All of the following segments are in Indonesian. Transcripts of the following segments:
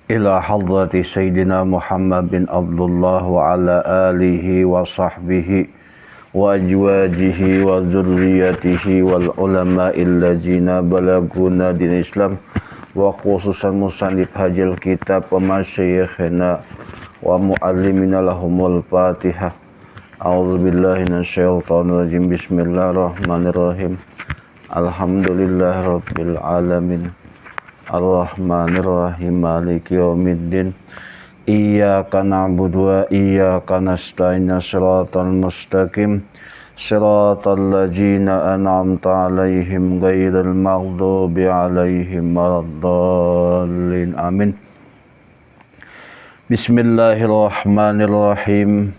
إلى حضرة سيدنا محمد بن عبد الله وعلى آله وصحبه وأزواجه وذريته والعلماء الذين بلغونا دين الإسلام وخصوصا مصنف هذا الكتاب ومشايخنا ومعلمنا لهم الفاتحة. أعوذ بالله من الشيطان الرجيم. بسم الله الرحمن الرحيم. الحمد لله رب العالمين Ar-Rahmanir-Rahim Maliki Yawmiddin. Iyyaka na'budu wa iyyaka nasta'in. Shiratal mustaqim Shiratal ladzina an'amta 'alaihim ghairil maghdubi 'alaihim waladdallin. Amin. Bismillahirrahmanirrahim.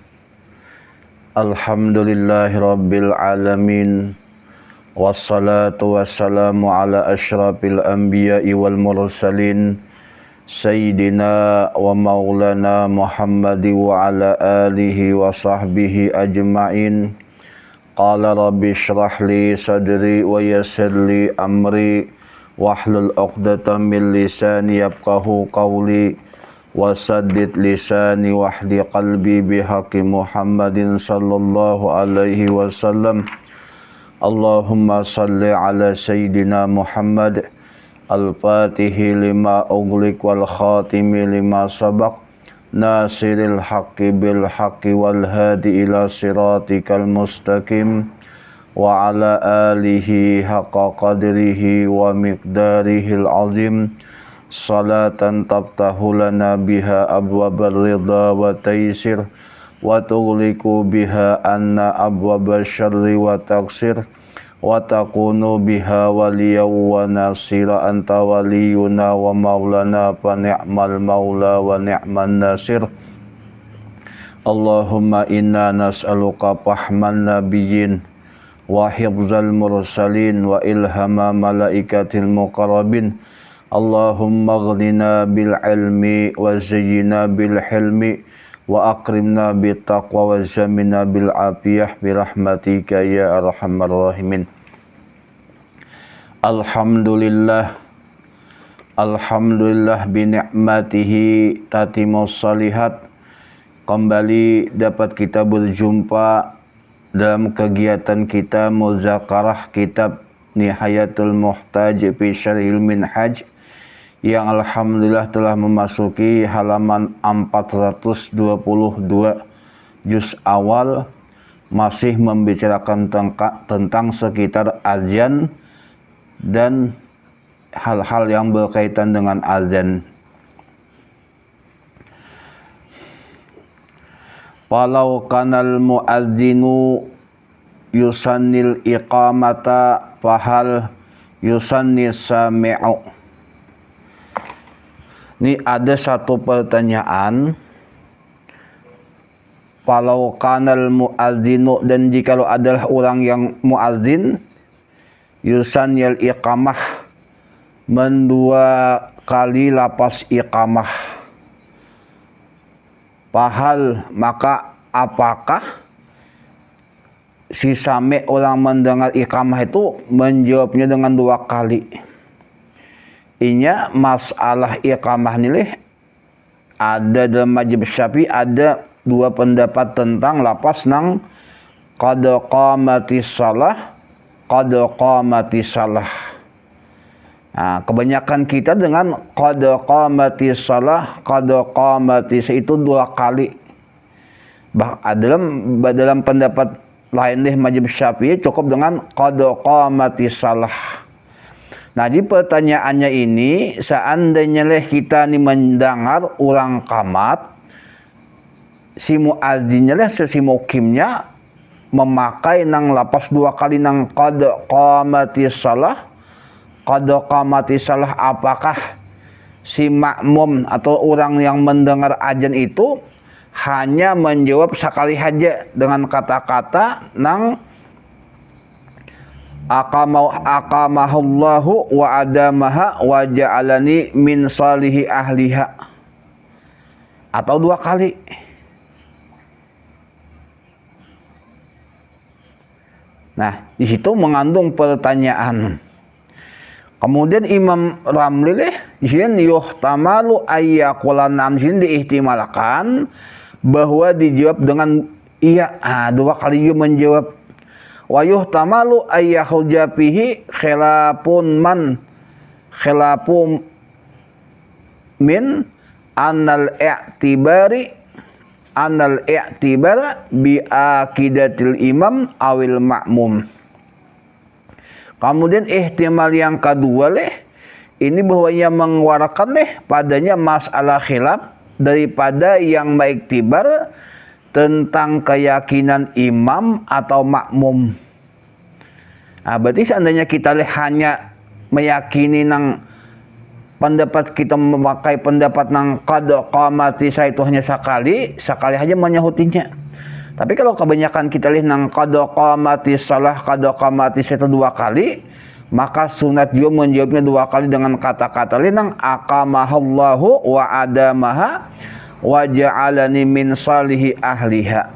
Alhamdulillahirabbil alamin. Wassalatu wassalamu ala asyrafil anbiya'i wal mursalin Sayyidina wa maulana Muhammadi wa ala alihi wa sahbihi ajma'in. Qala rabbi syrah li sadri wa yassir li amri wahlul 'uqdatam min lisani yafqahu qawli wasaddid lisani wahdi qalbi bihaqqi Muhammadin sallallahu alaihi wasallam. Allahumma salli ala Sayyidina Muhammad al-fatihi lima ughliq wal khatimi lima sabaq nasiril haqqi bil haqqi wal hadi ila siratikal mustaqim wa ala alihi haqqa qadrihi wa miqdarihil azim. Salatan tabtahu lana biha abwabar ridha wa taysir wa tughliqu biha anna abwaba syarri wa taksir wa takunu biha waliyaw wa nasira. Anta waliyuna wa maulana fa ni'mal maula wa ni'man nasir. Allahumma inna nas'aluka fahman nabiyyin wa hifzal mursalin wa ilhama malaikatil muqarrabin. Allahumma aghnina bil ilmi wa zayyina bil hilmi wa akrimna bit taqwa wa zamina bil afiyah bi rahmatika ya arhamar rahimin. Alhamdulillah bi ni'matihi tatimus shalihat. Kembali dapat kita berjumpa dalam kegiatan kita muzakarah kitab Nihayatul Muhtaj fi Syarhil Minhaj yang alhamdulillah telah memasuki halaman 422 juz awal, masih membicarakan tentang sekitar azan dan hal-hal yang berkaitan dengan azan. Walau kanal muadzinu yusannil iqamata fahal yusannis sami'u. Ini ada satu pertanyaan. Walau kanal muadzinu, dan jikalau adalah orang yang muadzin, yusannil iqamah, mendua kali lapas iqamah, fahal, maka apakah si sami orang mendengar iqamah itu menjawabnya dengan dua kali? Inya masalah iqamah nilih ada dalam mazhab Syafi'i ada dua pendapat tentang lapas nang qad qamatis shalah, qad qamatis shalah. Nah, kebanyakan kita dengan qad qamatis shalah, qad qamatis itu dua kali. Dalam pendapat lain deh mazhab Syafi'i cukup dengan qad qamatis shalah. Nah, di pertanyaannya ini, seandainya kita nih mendengar orang qamat, si muadzinnya si mukimnya memakai nang lapas dua kali nang qad qamatis shalah, qad qamatis shalah, apakah si makmum atau orang yang mendengar azan itu hanya menjawab sekali saja dengan kata-kata nang aqamahullahu wa adamaha wa ja'alani min salihi ahliha, atau dua kali? Nah, di situ mengandung pertanyaan. Kemudian Imam Ramli di sini yuhtamalu ayyaqula nam, sini diihtimalkan bahwa dijawab dengan iya. Dua kali juga menjawab. Wa yuhtamalu ayyahuja fihi khilafun min anal i'tibara bi aqidatil imam awil ma'mum. Kemudian ihtimal yang kedua ini bahwa ia mengeluarkan padanya masalah khilaf daripada yang mengiktibar tentang keyakinan imam atau makmum. Berarti seandainya kita hanya meyakini nang pendapat kita memakai pendapat nang qad qamati itu hanya sekali aja menyahutinya. Tapi kalau kebanyakan kita lihat nang qad qamati salah itu dua kali, maka sunat juga menjawabnya dua kali dengan kata-kata nang aqamahallahu wa adamaha wa ja'alani min salihi ahliha.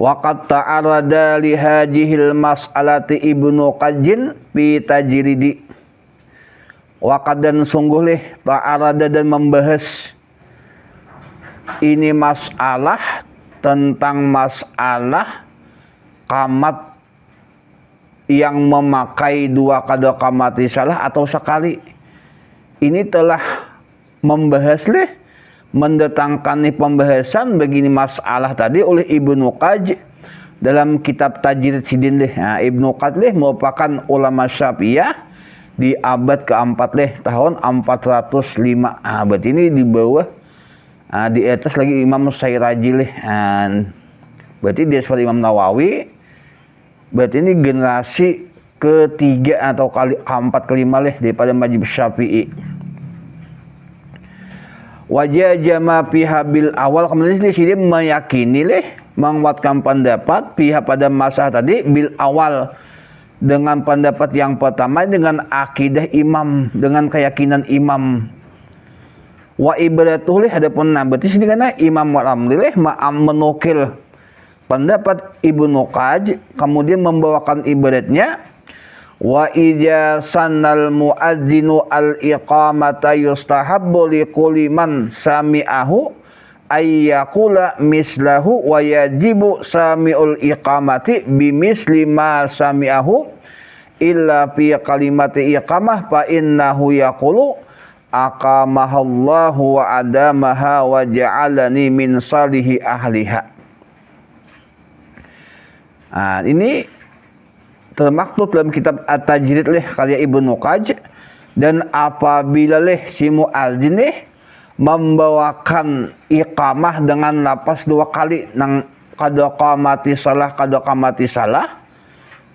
Waqad ta'arada li hadhil mas'alati Ibnu Qajjin fi tajridi. Waqad dan sungguh ta'arada dan membahas ini masalah tentang masalah qamat yang memakai dua qada qamati salah atau sekali. Ini telah membahas mendatangkan pembahasan begini masalah tadi oleh Ibnu Qajj dalam kitab Tajrid Sidin. Ibnu Qajj merupakan ulama Syafi'iyah di abad keempat tahun 405. Berarti ini di bawah di atas lagi Imam Syairaji berarti dia seperti Imam Nawawi. Berarti ini generasi ketiga atau keempat kelima daripada mazhab Syafi'i. Wajah jama pihak bil awal, kemudian di sini meyakini menguatkan pendapat pihak pada masa tadi bil awal dengan pendapat yang pertama dengan akidah imam, dengan keyakinan imam. Wa ibaratuh adapun berarti sini karena Imam Ramli menukil pendapat Ibnu Qajj kemudian membawakan ibaratnya. Wa idza sannal muadzinu al iqamata yustahabbu li kulli man sami'ahu ay yaqula mislahu wa yajibu sami'ul iqamati bimisli ma sami'ahu illa fi kalimati iqamah fa innahu yaqulu aqamahallahu wa adamaha wa ja'alani min salihi ahliha. Ini termaktub dalam kitab At-Tajrid karya Ibnu Qajj. Dan apabila si muadzin membawakan iqamah dengan lapas dua kali nang qad qamati salah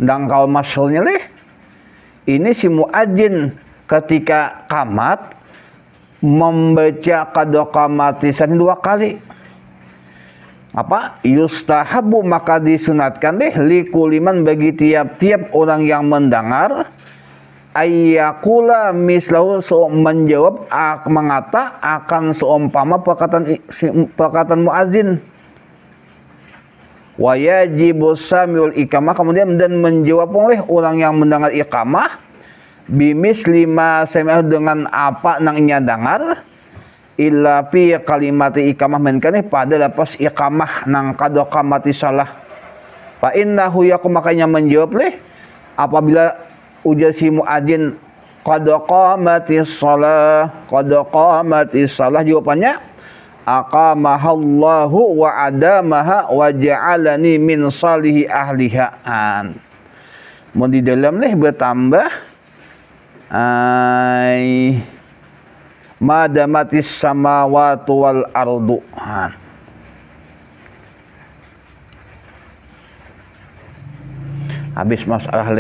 dan kalau masyhurnya ini si muadzin ketika qamat membaca qad qamati salah dua kali. Yustahabu maka disunatkan likuliman bagi tiap-tiap orang yang mendengar ayyakula mislahu menjawab mengata akan seumpama perkataan muadzin. Wa yajibu samiul iqamah kemudian dan menjawab oleh orang yang mendengar iqamah bimisli ma sami'ah dengan apa nang nya dengar. Illa fi kalimati iqamah menkan pada lapas iqamah nang qad qamati salah. Fa innahu yaqum makanya menjawab apabila ujar si muadzin qad qamati salah jawabannya aqamahallahu wa adamaha wa ja'alani min salihi ahliha. Mau di dalam bertambah madamatis samawati wal ardu. Habis masalah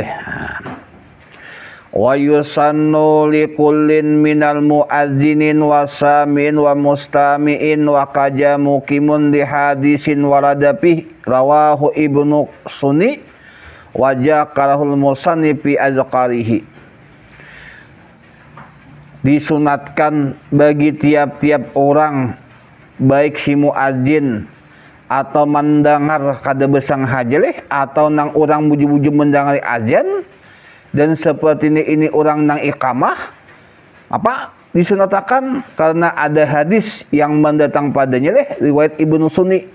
wa yusannu likullin minal muadzinin wa sami'in wa mustami'in wa qajamukimun li hadisin waradapi rawahu Ibnu Sunni wa jakarahul musannifi azqarihi. disunatkan bagi tiap-tiap orang, baik si muadzin atau mendengar kada besang hajaleh atau nang orang buju-buju mendengar azan, dan seperti ini orang nang iqamah apa disunatakan karena ada hadis yang mendatang padanya leh riwayat Ibnu Sunni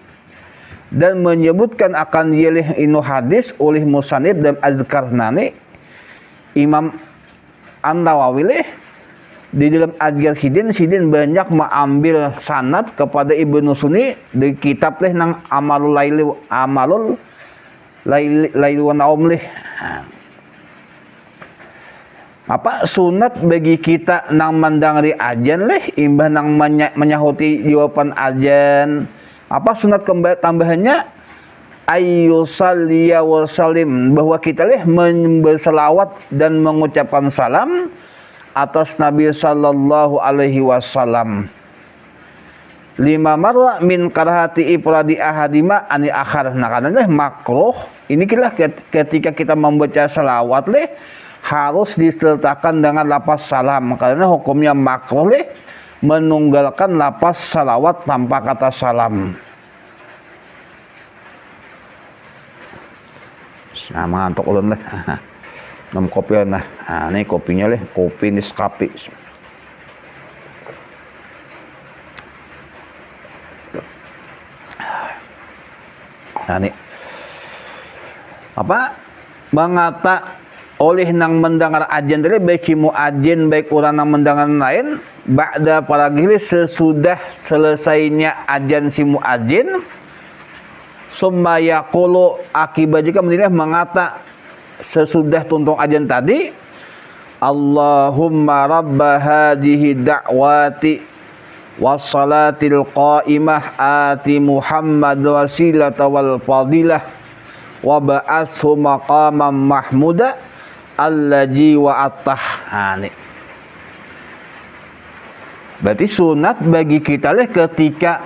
dan menyebutkan akan yeleh inu hadis oleh Musanib dan azkar nani Imam An-Nawawi leh di dalam Azkar Sidin banyak mengambil sanad kepada Ibnu Sunni di kitab leh nang Amalul Laili wa Naum leh. Apa sunat bagi kita nang mandangri ajan leh imbah nang menyahuti jawaban ajan. Apa sunat tambahannya ayyusalliya wa salim, bahwa kita leh berselawat dan mengucapkan salam atas Nabi sallallahu alaihi wasallam. 5 marra min karahati ifradi ahadima ani akhar. Nah, karena makruh ini ketika kita membaca selawat leh harus disertakan dengan lafaz salam, karena hukumnya makruh leh menunggalkan lafaz salawat tanpa kata salam. Nah, mantuk ulun leh. Nom kopi nah. Nah, ini kopinya leh, kopi Nescafe. Nah, ini apa? Mengata oleh nang mendengar ajan tadi baik muadzin baik orang nang mendengar lain ba'da paragili sesudah selesainya ajan si muadzin summa yaqulu akibat jika menilai mengata sesudah tuntung ajan tadi Allahumma rabba hadhihi da'wati wassalatil qa'imah ati Muhammad wasilata wal fadilah wa ba'athu maqamam mahmuda allazi wa'atah. Nah, nih. Berarti sunat bagi kita leh ketika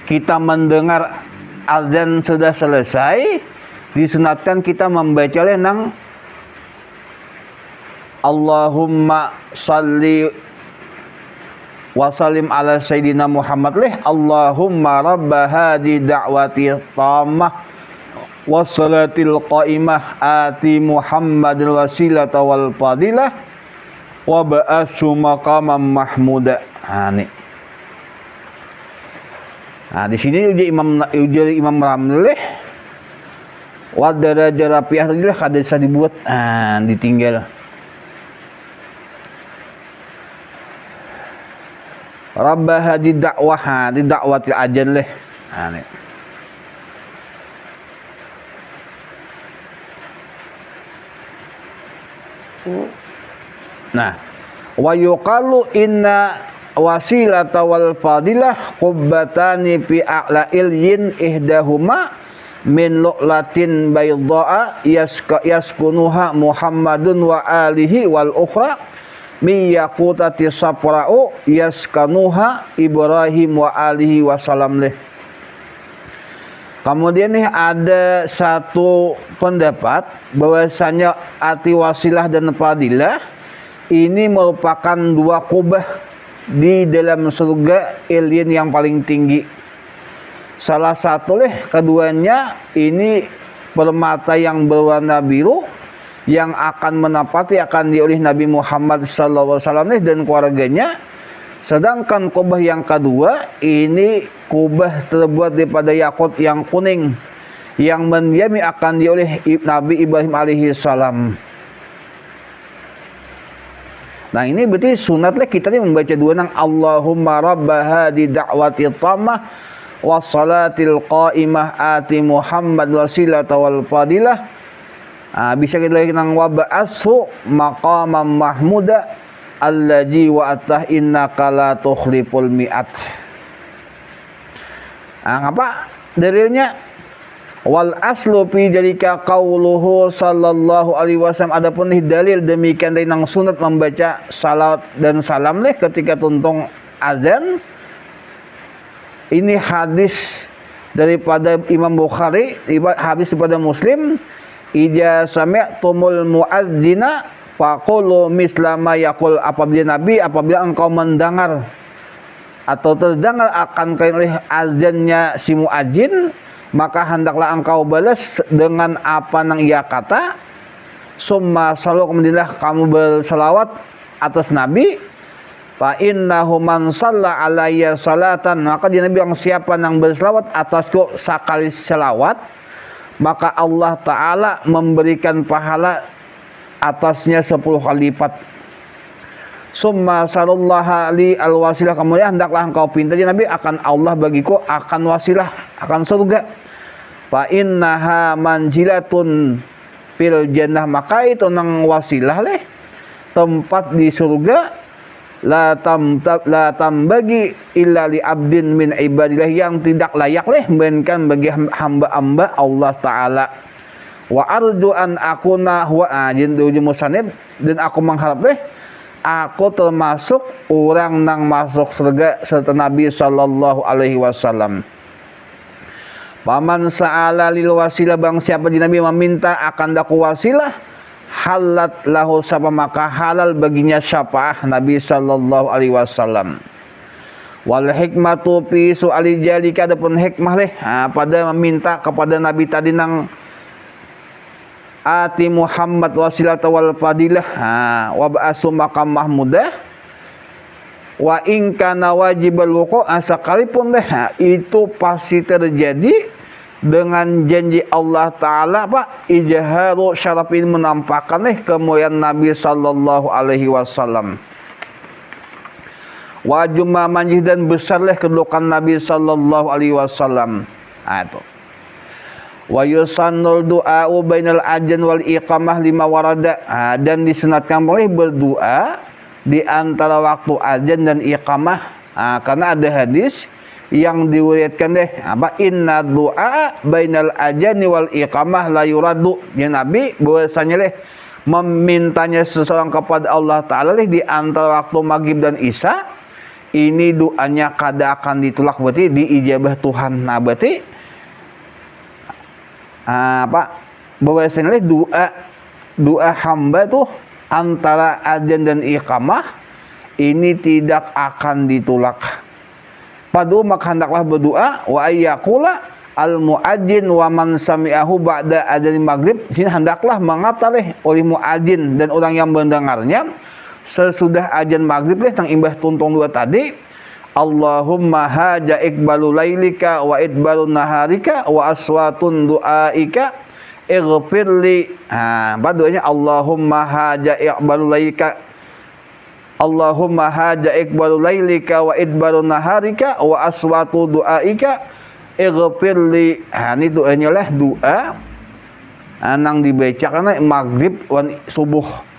kita mendengar azan sudah selesai, disunatkan kita membaca leh nang Allahumma salli wa sallim ala sayyidina Muhammad leh Allahumma rabba hadi da'wati tammah wassalatil qa'imah ati Muhammadil wasilata wal fadilah wa ba'asu maqamam mahmuda. Nah, di sini uji Imam Ramleh wa daraja rapiah tadi lah kada bisa dibuat, ditinggal. Rabbah hadi dakwah, di dakwatil ajan leh. Nah, wa yuqalu inna wasilata wal fadilah qubbatani fi a'la'il yin ihdahuma min lu'latin bayda'a yaskunuha Muhammadun wa alihi wal ukhra mi yaqutati safra'u yaskanuha Ibrahim wa alihi wasallam leh. Kemudian nih ada satu pendapat bahwasanya arti wasilah dan fadilah ini merupakan dua kubah di dalam surga alien yang paling tinggi. Salah satu keduanya ini permata yang berwarna biru yang akan menapati akan dioleh Nabi Muhammad sallallahu alaihi wasallam dan keluarganya. Sedangkan kubah yang kedua ini kubah terbuat daripada yakut yang kuning yang mendiami akan dioleh Nabi Ibrahim alaihi salam. Nah, ini berarti sunatlah kita ni membaca dua nang Allahumma rabba hadi da'wati tammah wassalatil qa'imah ati Muhammad wasilata wal fadilah. Bisa kita lagi nang wa ba'asu maqamam mahmuda allazi wa'atah innaka la tukhliful mi'at. Apa dalilnya? Wal aslu fi jalika qauluhu sallallahu alaihi wasallam. Adapun dalil demikian dari nang sunat membaca salat dan salam ketika tuntung azan. Ini hadis daripada Imam Bukhari, hadis daripada Muslim. Idza sami'tumul muadzina faqulu mislama yaqul, apabila engkau mendengar atau terdengar akan oleh azannya si muadzin, maka hendaklah engkau balas dengan apa yang ia kata. Summa salu, kemudianlah kamu berselawat atas Nabi. Fa innahu man shalla alayya salatan, maka dia Nabi yang siapa yang berselawat atasku sekali selawat, maka Allah Ta'ala memberikan pahala atasnya 10 kali lipat. Summa salullaha li alwasilah, kemudian hendaklah engkau pinta dia Nabi akan Allah bagiku akan wasilah, akan surga. Fa innaha manjilatun fil jannah, maka itu nang wasilah leh tempat di surga. La tambagi illa li abdin min ibadillah, yang tidak layak leh melainkan bagi hamba-hamba Allah Ta'ala. Wa arju an akuna huwa ajin di musanib, dan aku mengharap leh aku termasuk orang nang masuk surga serta Nabi sallallahu alaihi wasallam. Paman sa'ala lil wasilah, bang siapa di Nabi meminta akan daku wasilah, halat lahu sapa, maka halal baginya syafaah Nabi sallallahu alaihi wasallam. Wal hikmatu fi su'ali jalika, adapun hikmah leh pada meminta kepada Nabi tadi nang ati Muhammad wasilata wal fadilah wa ba'asu maqam mahmudah wa in kana wajibal wuqu', sekalipun itu pasti terjadi dengan janji Allah Ta'ala ijharu syarafin, menampakkan kemuliaan Nabi sallallahu alaihi wasallam. Wa jumma manjih, dan besar kedudukan Nabi sallallahu alaihi wasallam. Itu. Wa yusannul du'a'u bainal adhan wal iqamah lima warada, dan disunatkan boleh berdoa di antara waktu azan dan iqamah, karena ada hadis yang diriwayatkan inna du'a bainal adhan wal iqamah la yuradu, ya Nabi bahwasanya memintanya seseorang kepada Allah Ta'ala di antara waktu maghrib dan isya, ini doanya kada akan ditolak, berarti diijabah Tuhan. Nah berarti bahwasanya doa hamba tuh antara adzan dan iqamah ini tidak akan ditolak. Padu maka hendaklah berdoa wa ayyaqula al muadzin wa man sami'ahu ba'da adzan maghrib, sini hendaklah mengata oleh muadzin dan orang yang mendengarnya sesudah adzan maghrib tang imbah tuntung dua tadi, Allahumma haja iqbalu lailika wa idbalu naharika wa aswatun du'aika ighfirli. Doanya Allahumma haja iqbalu lailika, Allahumma haja iqbalu lailika wa idbalu naharika wa aswatu du'aika ighfirli. Ini doanya doa nang dibacakan maghrib wan subuh.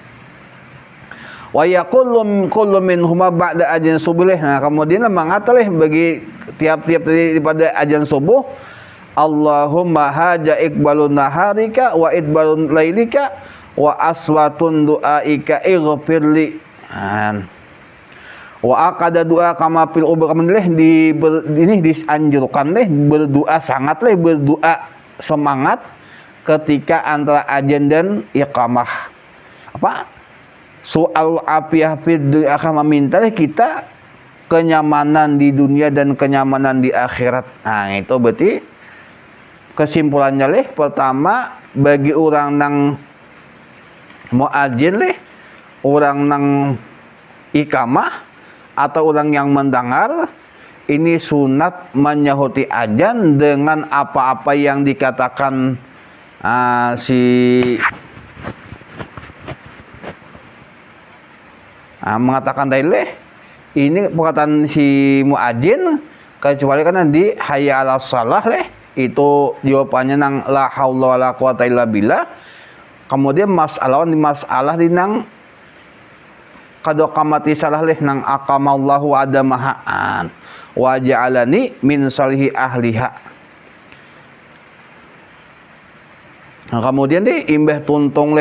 Wa yaqullu kullu minhuma ba'da adzan subuh. Kemudian mengata bagi tiap-tiap daripada adzan subuh, Allahumma haja iqbalu naharika wa idbalu lailika wa aswatun du'aika ighfirli. Wa aqada doa kama fil ubur, ini dianjurkan berdoa sangat berdoa semangat ketika antara adzan dan iqamah. Soal afiah fid dunya, akan meminta kita kenyamanan di dunia dan kenyamanan di akhirat. Nah itu berarti kesimpulannya pertama, bagi orang nang muadzin orang nang iqamah atau orang yang mendengar, ini sunat menyahuti adzan dengan apa-apa yang dikatakan mengatakan dalil ini perkataan si muadzin, kecuali karena di hayya 'alas shalah itu jawabannya nang la haula wala quwata illa billah. Kemudian masalah di nang qad qamati salah nang aqamallahu adamahaan wa ja'alani min salihi ahliha. Kemudian imbah tuntung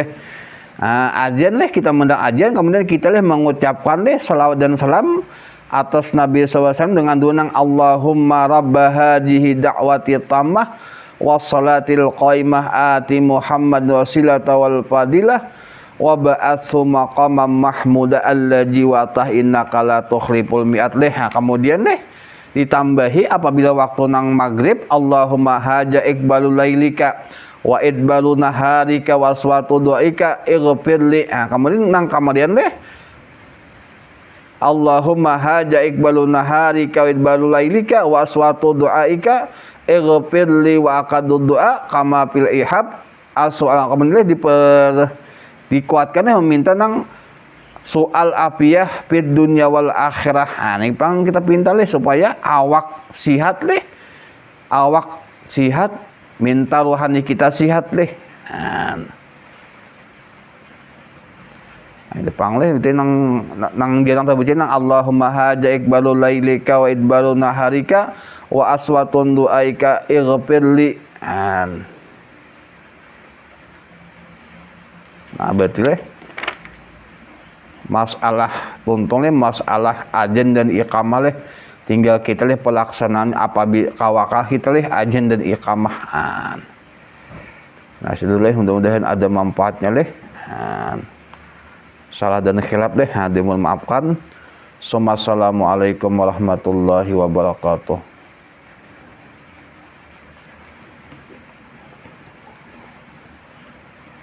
adzan kita mendang adzan, kemudian kita mengucapkan salawat dan salam atas Nabi SAW dengan doa Allahumma rabba hadhihi da'wati tammah wassalatil qaimah ati Muhammad wasilata wal fadilah wa ba'atsu maqamam mahmuda allazi watah innaka la tukhliful mi'ad leh. Kemudian deh ditambahi apabila waktu nang maghrib, Allahumma haja iqbalul lailika wa idbalu naharika wa aswatu du'aika ighfirli. Kemudian deh Allahumma haja iqbalu naharika wa idbalu lailika wa aswatu du'aika ighfirli wa aqadu du'a kama fil ihab aswal. Kemudian dikuatkan meminta nang soal afiyah fid dunya wal akhirah. Ini pang kita pinta leh supaya awak sihat leh, awak sihat, minta rohani kita sihat leh. Ini pang leh itu nang jarang terbaca nang Allahumma haja iqbalul lailika wa idbalu naharika wa aswatun du'aika ighfirli. Nah berarti leh masalah untungnya masalah ajan dan iqamah leh tinggal kita leh pelaksanaan apabila kawakah kita leh ajan dan iqamah. Nah sedulur mudah-mudahan ada manfaatnya leh. Salah dan khilaf leh dimohon maafkan. Assalamualaikum warahmatullahi wabarakatuh.